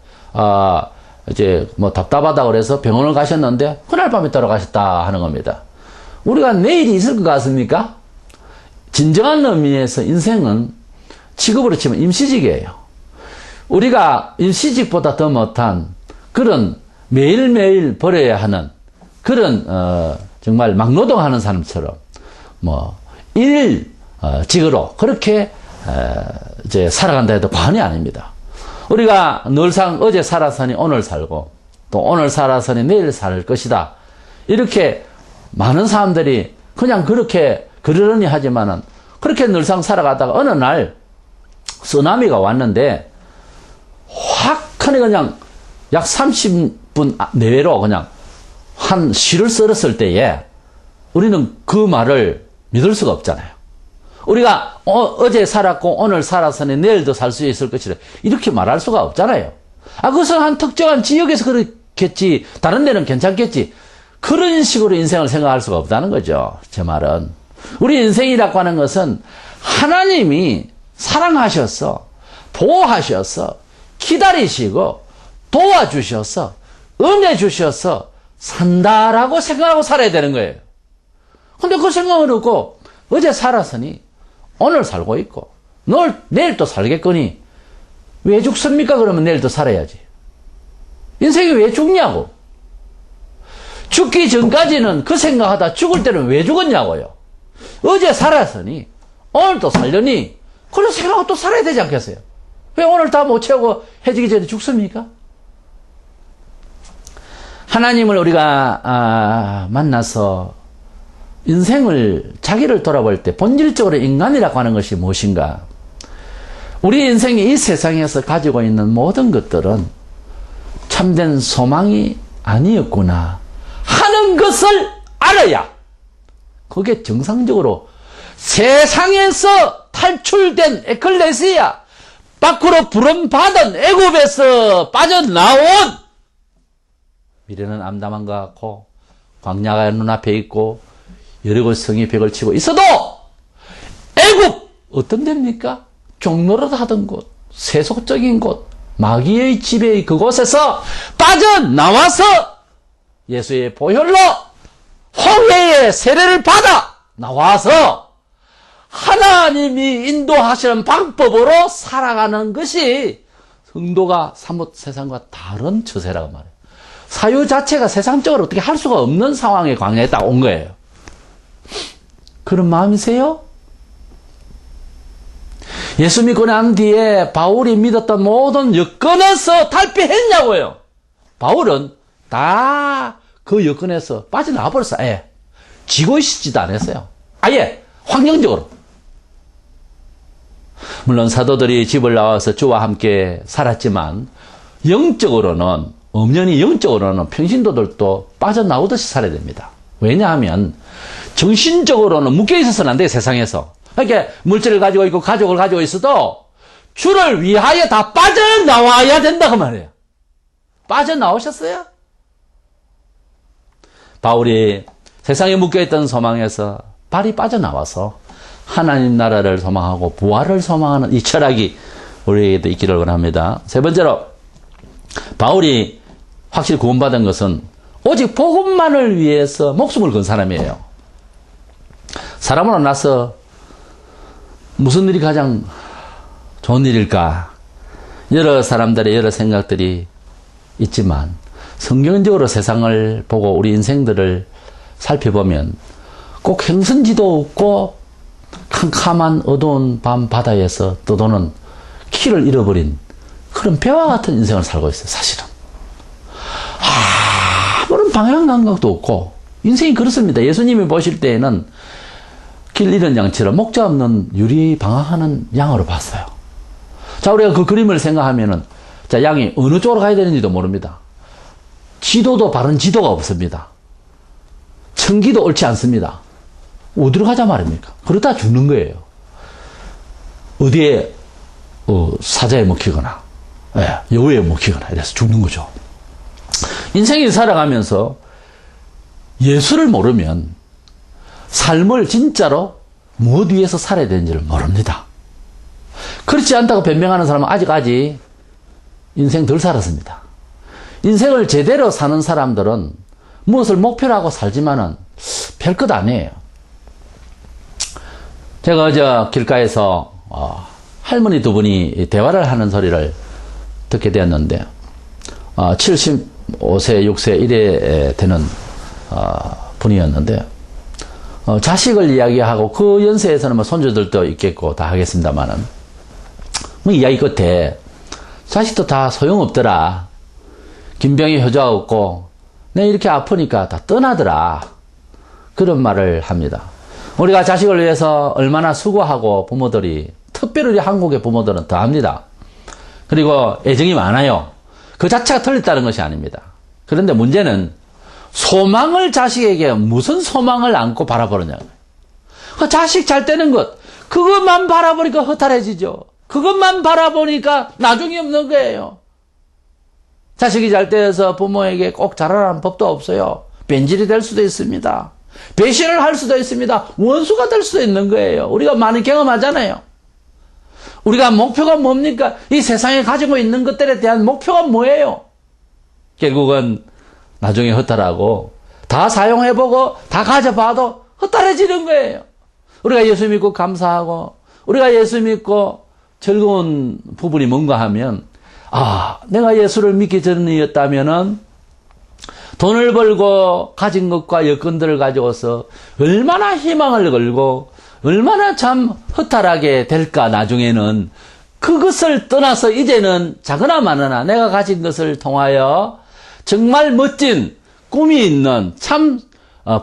이제 답답하다 그래서 병원을 가셨는데 그날 밤에 돌아가셨다 하는 겁니다. 우리가 내일이 있을 것 같습니까? 진정한 의미에서 인생은 직업으로 치면 임시직이에요. 우리가 일시직보다 더 못한 그런 매일매일 벌어야 하는 그런 정말 막노동하는 사람처럼 일직으로 그렇게 이제 살아간다 해도 과언이 아닙니다. 우리가 늘상 어제 살았으니 오늘 살고 또 오늘 살았으니 내일 살 것이다. 이렇게 많은 사람들이 그냥 그렇게 그러려니 하지만은 그렇게 늘상 살아가다가 어느 날 쓰나미가 왔는데 확하니 그냥 약 30분 내외로 그냥 한 시를 썰었을 때에 우리는 그 말을 믿을 수가 없잖아요. 우리가 어제 살았고 오늘 살았으니 내일도 살 수 있을 것이라 이렇게 말할 수가 없잖아요. 그것은 한 특정한 지역에서 그렇겠지 다른 데는 괜찮겠지 그런 식으로 인생을 생각할 수가 없다는 거죠. 제 말은 우리 인생이라고 하는 것은 하나님이 사랑하셔서 보호하셔서 기다리시고 도와주셔서 은혜 주셔서 산다라고 생각하고 살아야 되는 거예요. 근데 그 생각을 하고 어제 살았으니 오늘 살고 있고 내일 또 살겠거니 왜 죽습니까? 그러면 내일 또 살아야지. 인생이 왜 죽냐고. 죽기 전까지는 그 생각하다 죽을 때는 왜 죽었냐고요. 어제 살았으니 오늘 또 살려니 그런 생각하고 또 살아야 되지 않겠어요? 왜 오늘 다 못 채우고 해지기 전에 죽습니까? 하나님을 우리가 만나서 인생을 자기를 돌아볼 때 본질적으로 인간이라고 하는 것이 무엇인가? 우리 인생이 이 세상에서 가지고 있는 모든 것들은 참된 소망이 아니었구나 하는 것을 알아야 그게 정상적으로 세상에서 탈출된 에클레시아 밖으로 부름받은 애굽에서 빠져나온 미래는 암담한 것 같고 광야가 눈앞에 있고 여리고 성이 벽을 치고 있어도 애굽 어떤 데입니까? 종노릇 하던 곳, 세속적인 곳, 마귀의 지배의 그곳에서 빠져나와서 예수의 보혈로 홍해의 세례를 받아 나와서 하나님이 인도하시는 방법으로 살아가는 것이 성도가 사뭇 세상과 다른 처세라고 말해요. 사유 자체가 세상적으로 어떻게 할 수가 없는 상황에 광야에 딱 온 거예요. 그런 마음이세요? 예수 믿고 난 뒤에 바울이 믿었던 모든 여건에서 탈피했냐고요. 바울은 다 그 여건에서 빠져나와 버렸어요. 아예 지고 있지도 않았어요. 아예 환경적으로. 물론 사도들이 집을 나와서 주와 함께 살았지만 영적으로는 엄연히 영적으로는 평신도들도 빠져나오듯이 살아야 됩니다. 왜냐하면 정신적으로는 묶여 있어서는 안 돼요. 세상에서. 그러니까 물질을 가지고 있고 가족을 가지고 있어도 주를 위하여 다 빠져나와야 된다고 말해요. 빠져나오셨어요? 바울이 세상에 묶여있던 소망에서 발이 빠져나와서 하나님 나라를 소망하고 부활을 소망하는 이 철학이 우리에게도 있기를 원합니다. 세 번째로 바울이 확실히 구원받은 것은 오직 복음만을 위해서 목숨을 건 사람이에요. 사람으로 나서 무슨 일이 가장 좋은 일일까? 여러 사람들의 여러 생각들이 있지만 성경적으로 세상을 보고 우리 인생들을 살펴보면 꼭 행선지도 없고 캄캄한 어두운 밤 바다에서 떠도는 키를 잃어버린 그런 배와 같은 인생을 살고 있어요. 사실은 아무런 방향 감각도 없고 인생이 그렇습니다. 예수님이 보실 때에는 길 잃은 양처럼 목자 없는 유리 방황하는 양으로 봤어요. 자, 우리가 그 그림을 생각하면은 자, 양이 어느 쪽으로 가야 되는지도 모릅니다. 지도도 바른 지도가 없습니다. 청기도 옳지 않습니다. 어디로 가자 말입니까? 그러다 죽는 거예요. 어디에 사자에 먹히거나 여우에 먹히거나 이래서 죽는 거죠. 인생이 살아가면서 예수를 모르면 삶을 진짜로 무엇 위해서 살아야 되는지를 모릅니다. 그렇지 않다고 변명하는 사람은 아직까지 인생 덜 살았습니다. 인생을 제대로 사는 사람들은 무엇을 목표로 하고 살지만은 별것 아니에요. 제가 어제 길가에서 할머니 두 분이 대화를 하는 소리를 듣게 되었는데 75세, 6세 이래 되는 분이었는데 자식을 이야기하고 그 연세에서는 뭐 손주들도 있겠고 다 하겠습니다만은 뭐 이야기 끝에 자식도 다 소용없더라. 김병이 효자가 없고 내 이렇게 아프니까 다 떠나더라. 그런 말을 합니다. 우리가 자식을 위해서 얼마나 수고하고 부모들이 특별히 한국의 부모들은 더 합니다. 그리고 애정이 많아요. 그 자체가 틀렸다는 것이 아닙니다. 그런데 문제는 소망을 자식에게 무슨 소망을 안고 바라보느냐고요. 그 자식 잘 되는 것 그것만 바라보니까 허탈해지죠. 그것만 바라보니까 나중이 없는 거예요. 자식이 잘 되어서 부모에게 꼭 잘하라는 법도 없어요. 변질이 될 수도 있습니다. 배신을 할 수도 있습니다. 원수가 될 수도 있는 거예요. 우리가 많이 경험하잖아요. 우리가 목표가 뭡니까? 이 세상에 가지고 있는 것들에 대한 목표가 뭐예요? 결국은 나중에 허탈하고 다 사용해보고 다 가져봐도 허탈해지는 거예요. 우리가 예수 믿고 감사하고 우리가 예수 믿고 즐거운 부분이 뭔가 하면 내가 예수를 믿기 전이었다면은 돈을 벌고 가진 것과 여건들을 가지고서 얼마나 희망을 걸고 얼마나 참 허탈하게 될까. 나중에는 그것을 떠나서 이제는 작으나 많으나 내가 가진 것을 통하여 정말 멋진 꿈이 있는 참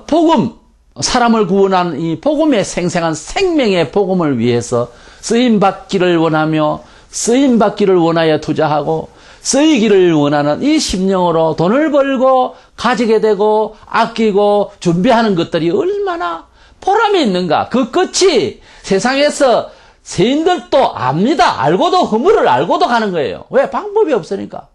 복음, 사람을 구원하는 이 복음의 생생한 생명의 복음을 위해서 쓰임받기를 원하며 쓰임받기를 원하여 투자하고 쓰이기를 원하는 이 심령으로 돈을 벌고 가지게 되고 아끼고 준비하는 것들이 얼마나 보람이 있는가. 그 끝이 세상에서 세인들도 압니다. 알고도 허물을 알고도 가는 거예요. 왜? 방법이 없으니까.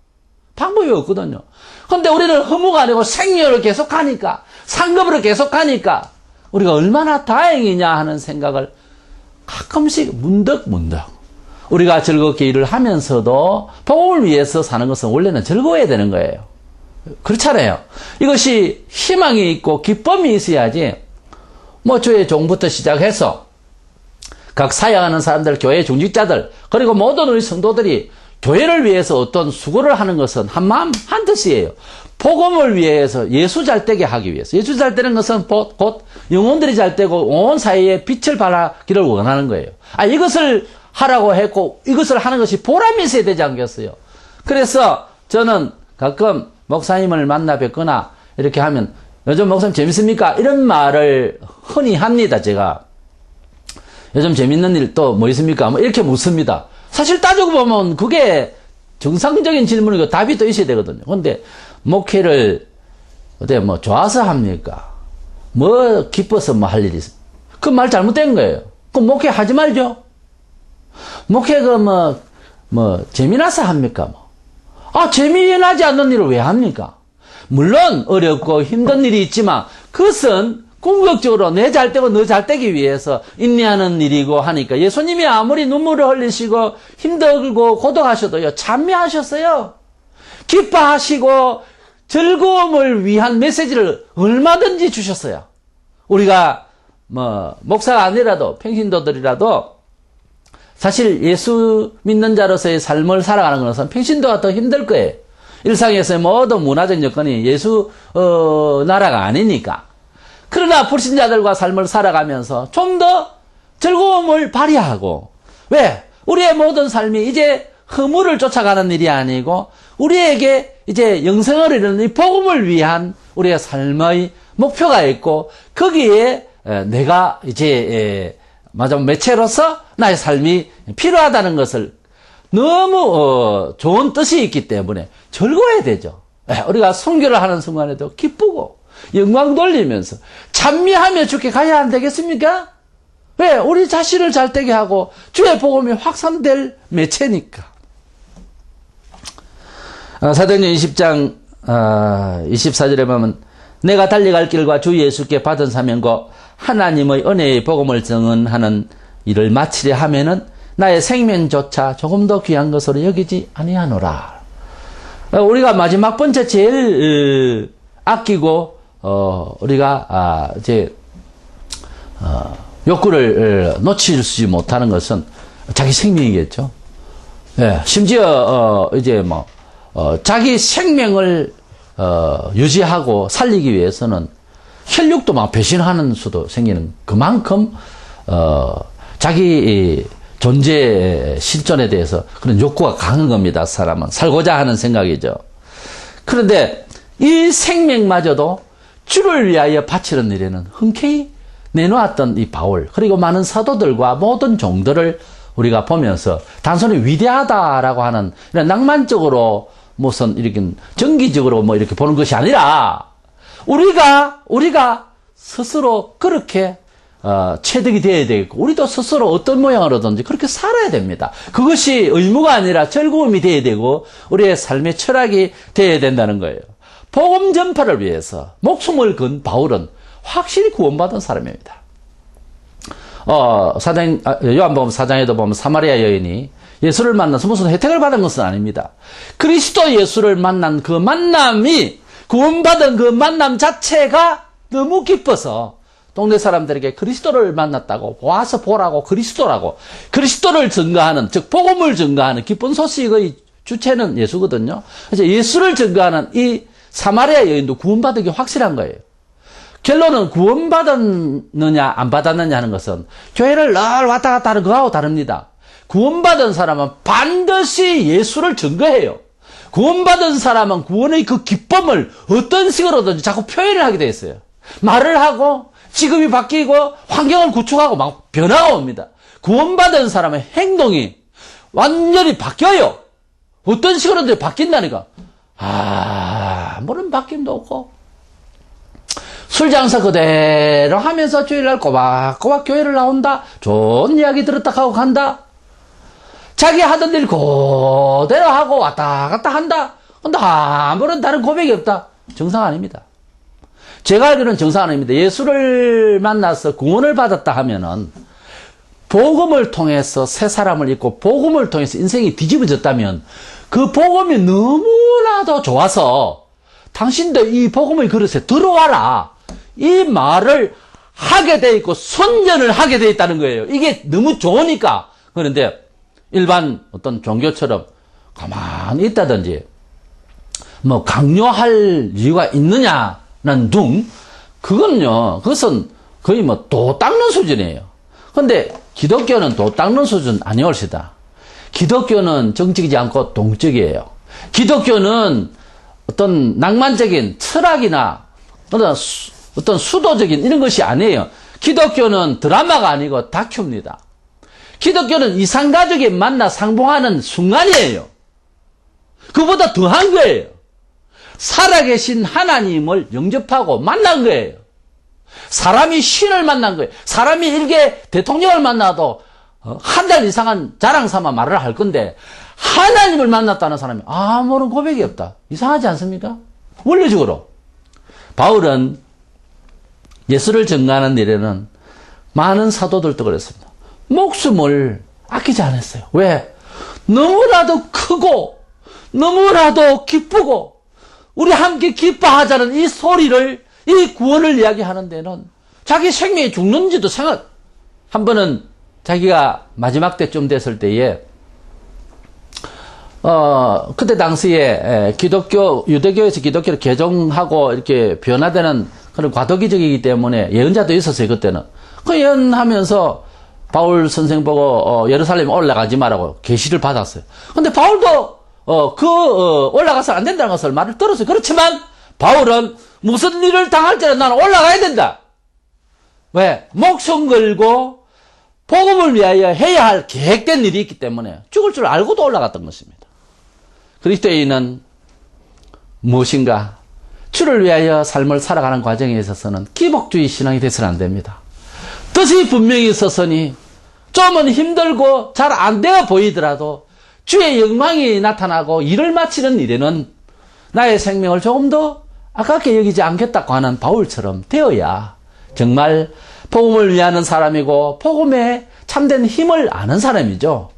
방법이 없거든요. 근데 우리는 허무가 아니고 생명으로 계속 가니까, 상급으로 계속 가니까 우리가 얼마나 다행이냐 하는 생각을 가끔씩 문득문득 우리가 즐겁게 일을 하면서도 복음을 위해서 사는 것은 원래는 즐거워야 되는 거예요. 그렇잖아요. 이것이 희망이 있고 기쁨이 있어야지 주의 종부터 시작해서 각 사역하는 사람들, 교회 중직자들, 그리고 모든 우리 성도들이 교회를 위해서 어떤 수고를 하는 것은 한 마음 한 뜻이에요. 복음을 위해서 예수 잘되게 하기 위해서. 예수 잘되는 것은 곧 영혼들이 잘되고 온 사회에 빛을 발하기를 원하는 거예요. 이것을 하라고 했고 이것을 하는 것이 보람이 있어야 되지 않겠어요? 그래서 저는 가끔 목사님을 만나 뵙거나 이렇게 하면 요즘 목사님 재밌습니까? 이런 말을 흔히 합니다. 제가 요즘 재밌는 일 또 뭐 있습니까? 이렇게 묻습니다. 사실 따지고 보면 그게 정상적인 질문이고 답이 또 있어야 되거든요. 근데 목회를 좋아서 합니까? 기뻐서 할 일이 있습니까? 그 말 잘못된 거예요. 그럼 목회 하지 말죠. 목회가 재미나서 합니까? 재미나지 않는 일을 왜 합니까? 물론 어렵고 힘든 일이 있지만 그것은 궁극적으로 내 잘되고 너 잘되기 위해서 인내하는 일이고 하니까 예수님이 아무리 눈물을 흘리시고 힘들고 고독하셔도요, 찬미하셨어요. 기뻐하시고 즐거움을 위한 메시지를 얼마든지 주셨어요. 우리가 목사가 아니라도 평신도들이라도 사실 예수 믿는 자로서의 삶을 살아가는 것은 평신도가 더 힘들 거예요. 일상에서의 모든 문화적 여건이 예수 나라가 아니니까. 그러나 불신자들과 삶을 살아가면서 좀 더 즐거움을 발휘하고, 왜? 우리의 모든 삶이 이제 허물을 쫓아가는 일이 아니고 우리에게 이제 영생을 이루는 이 복음을 위한 우리의 삶의 목표가 있고 거기에 내가 이제 매체로서 나의 삶이 필요하다는 것을 너무 좋은 뜻이 있기 때문에 즐거워야 되죠. 우리가 선교를 하는 순간에도 기쁘고 영광 돌리면서 찬미하며 주께 가야 안 되겠습니까? 왜? 우리 자신을 잘되게 하고 주의 복음이 확산될 매체니까. 사도행전 20장 24절에 보면 내가 달려갈 길과 주 예수께 받은 사명과 하나님의 은혜의 복음을 증언하는 일을 마치려 하면은 나의 생명조차 조금 더 귀한 것으로 여기지 아니하노라. 우리가 마지막 번째 제일 아끼고 우리가 욕구를 놓치지 못하는 것은 자기 생명이겠죠. 예, 심지어 자기 생명을 유지하고 살리기 위해서는 혈육도 막 배신하는 수도 생기는 그만큼 자기 존재 실존에 대해서 그런 욕구가 강한 겁니다. 사람은 살고자 하는 생각이죠. 그런데 이 생명마저도 주를 위하여 바치는 일에는 흔쾌히 내놓았던 이 바울, 그리고 많은 사도들과 모든 종들을 우리가 보면서 단순히 위대하다라고 하는 이런 낭만적으로 무슨 이렇게 정기적으로 이렇게 보는 것이 아니라 우리가 스스로 그렇게 체득이 되어야 되겠고 우리도 스스로 어떤 모양으로든지 그렇게 살아야 됩니다. 그것이 의무가 아니라 즐거움이 되어야 되고 우리의 삶의 철학이 되어야 된다는 거예요. 복음 전파를 위해서 목숨을 건 바울은 확실히 구원받은 사람입니다. 요한복음 4장에도 보면 사마리아 여인이 예수를 만나서 무슨 혜택을 받은 것은 아닙니다. 그리스도 예수를 만난 그 만남이, 구원받은 그 만남 자체가 너무 기뻐서 동네 사람들에게 그리스도를 만났다고 와서 보라고 그리스도를 증거하는, 즉 복음을 증거하는 기쁜 소식의 주체는 예수거든요. 그래서 예수를 증거하는 이 사마리아 여인도 구원받은 게 확실한 거예요. 결론은 구원받았느냐 안 받았느냐 하는 것은 교회를 늘 왔다 갔다 하는 거하고 다릅니다. 구원받은 사람은 반드시 예수를 증거해요. 구원받은 사람은 구원의 그 기쁨을 어떤 식으로든지 자꾸 표현을 하게 돼 있어요. 말을 하고 직업이 바뀌고 환경을 구축하고 막 변화가 옵니다. 구원받은 사람의 행동이 완전히 바뀌어요. 어떤 식으로든지 바뀐다니까. 아무런 바뀜도 없고 술 장사 그대로 하면서 주일날 꼬박꼬박 교회를 나온다. 좋은 이야기 들었다 하고 간다. 자기 하던 일 그대로 하고 왔다 갔다 한다. 근데 아무런 다른 고백이 없다. 정상 아닙니다. 제가 알기로는 정상 아닙니다. 예수를 만나서 구원을 받았다 하면은 복음을 통해서 새 사람을 입고 복음을 통해서 인생이 뒤집어졌다면 그 복음이 너무나도 좋아서 당신도 이 복음의 그릇에 들어와라. 이 말을 하게 돼 있고 선전을 하게 돼 있다는 거예요. 이게 너무 좋으니까. 그런데 일반 어떤 종교처럼 가만히 있다든지 뭐 강요할 이유가 있느냐는 둥 그것은 거의 뭐 도 닦는 수준이에요. 근데 기독교는 도 닦는 수준 아니올시다. 기독교는 정적이지 않고 동적이에요. 기독교는 어떤 낭만적인 철학이나 어떤 수도적인 이런 것이 아니에요. 기독교는 드라마가 아니고 다큐입니다. 기독교는 이상가족이 만나 상봉하는 순간이에요. 그보다 더한 거예요. 살아계신 하나님을 영접하고 만난 거예요. 사람이 신을 만난 거예요. 사람이 일개 대통령을 만나도 한 달 이상은 자랑 삼아 말을 할 건데 하나님을 만났다는 사람이 아무런 고백이 없다. 이상하지 않습니까? 원리적으로. 바울은 예수를 증거하는 일에는 많은 사도들도 그랬습니다. 목숨을 아끼지 않았어요. 왜? 너무나도 크고 너무나도 기쁘고 우리 함께 기뻐하자는 이 소리를, 이 구원을 이야기하는 데는 자기 생명이 죽는지도 생각. 한 번은 자기가 마지막 때쯤 됐을 때에 그때 당시에 유대교에서 기독교를 개종하고 이렇게 변화되는 그런 과도기적이기 때문에 예언자도 있었어요, 그때는. 그 예언하면서 바울 선생 보고 예루살렘에 올라가지 말라고 계시를 받았어요. 근데 바울도 올라가서 안 된다는 것을 말을 들었어요. 그렇지만 바울은 무슨 일을 당할지라도 나는 올라가야 된다. 왜? 목숨 걸고 복음을 위하여 해야 할 계획된 일이 있기 때문에 죽을 줄 알고도 올라갔던 것입니다. 그리스도인은 무엇인가? 주를 위하여 삶을 살아가는 과정에 있어서는 기복주의 신앙이 돼서는 안 됩니다. 뜻이 분명히 있었으니 좀은 힘들고 잘 안 되어 보이더라도 주의 영광이 나타나고 일을 마치는 일에는 나의 생명을 조금 더 아깝게 여기지 않겠다고 하는 바울처럼 되어야 정말 복음을 위하는 사람이고 복음에 참된 힘을 아는 사람이죠.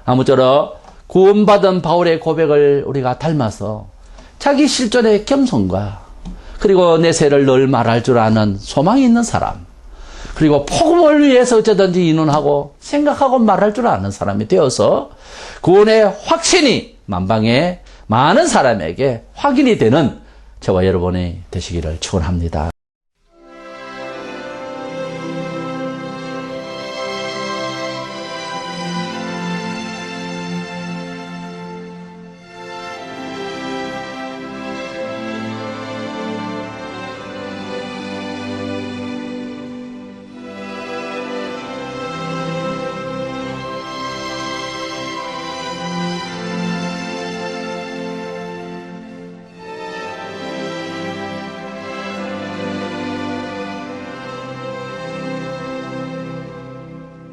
아무쪼록 구원받은 바울의 고백을 우리가 닮아서 자기 실존의 겸손과 그리고 내세를 늘 말할 줄 아는 소망이 있는 사람, 그리고 복음을 위해서 어쩌든지 인원하고 생각하고 말할 줄 아는 사람이 되어서 구원의 확신이 만방에 많은 사람에게 확인이 되는 저와 여러분이 되시기를 축원합니다.